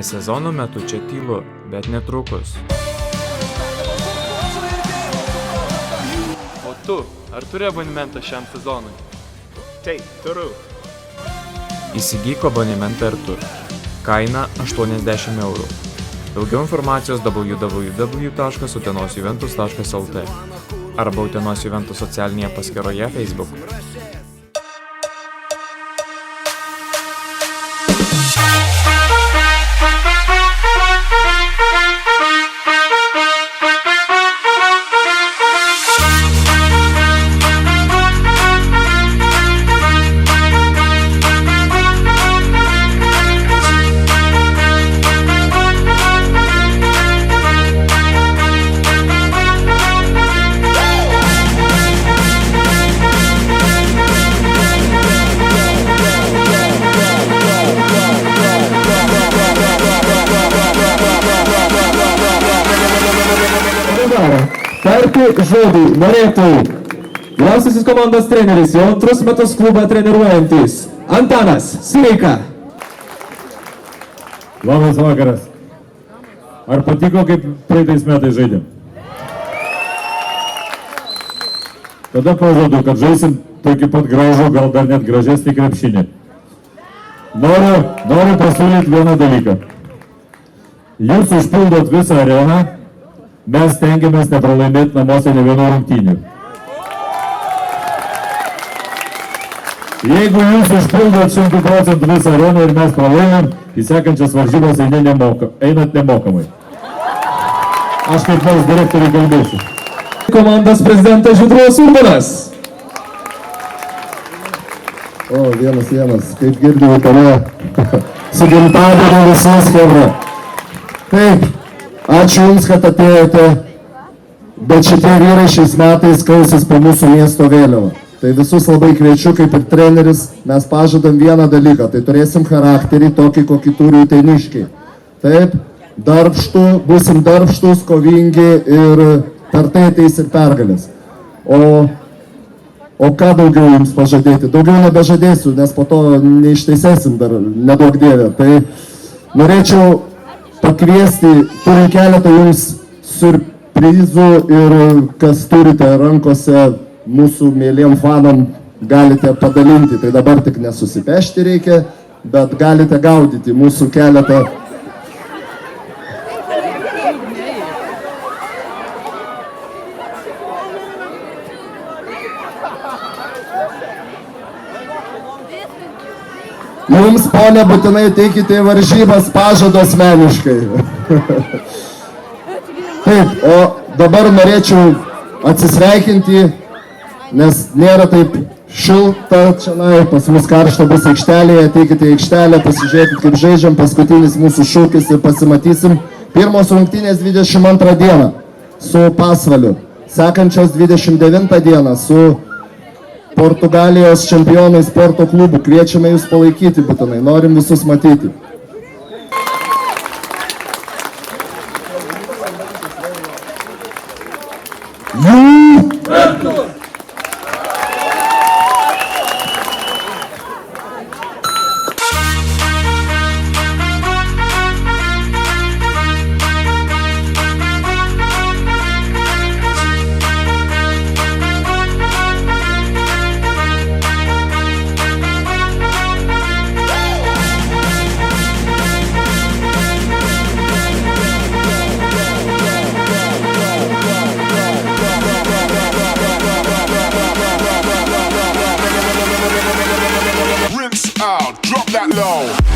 nes sezono metu čia tylu, bet netrukus. O tu, ar turi abonementą šiam sezonui? Taip, turiu. Įsigyk abonementą ir tu. Kaina 80 eurų. Daugiau informacijos www.utenosjuventus.lt arba Utenos Juventus socialinėje paskyroje Facebook. Tarti žodį norėtų vyriausiasis komandos treneris, jau antrus metus klubą treniruojantis Antanas Sireika. Labas vakaras. Ar patiko, kaip praeitais metais žaidėm? Tada pažadu, kad žaisim tokį pat gražų, gal dar net gražesnį krepšinį. Noriu pasiūlyti vieną dalyką. Jūs užpildot visą areną, mes stengiamės nepralaimėti namuose ne vieno rungtynių. Jeigu jūs užpildot 100% visą areną ir mes pralaimėm, į sekančias varžybas einat nemokamai. Aš kaip nors direktoriui kalbėsiu. Komandos prezidentas Žydrūnas Urbanas. O, vienas, kaip girdėjau tave, su gimtadieniu visus, chebra. Taip, ačiū Jums, kad atėjote, bet šitie vyrai šiais metais kausis po mūsų miesto vėliavą. Tai visus labai kviečiu, kaip ir treneris, mes pažadam vieną dalyką, tai turėsim charakterį tokį, kokį turi uteniškiai. Taip, būsim darbštus, kovingi ir per tai ateis ir pergalės. O ką daugiau Jums pažadėti? Daugiau nebežadėsiu, nes po to neišteisėsim dar, nedaug dievė. Tai norėčiau pakviesti, turim keletą Jums surprizų ir kas turite rankose mūsų mėliem fanam galite padalinti. Tai dabar tik nesusipešti reikia, bet galite gaudyti mūsų keletą. Jums, ponė, būtinai teikite į varžybas pažadą asmeniškai. Taip, o dabar norėčiau atsisveikinti, nes nėra taip šilta čia, pas mus karšta bus aikštelėje, ateikite į aikštelę, pasižiūrėkit, kaip žaidžiam, paskutinis mūsų šūkis ir pasimatysim. Pirmos rungtynės 22 dieną su Pasvaliu, sekančios 29 dieną su Portugalijos čempionai sporto klubų. Kviečiame Jūs palaikyti būtinai, norim visus matyti. Rinse out, drop that low.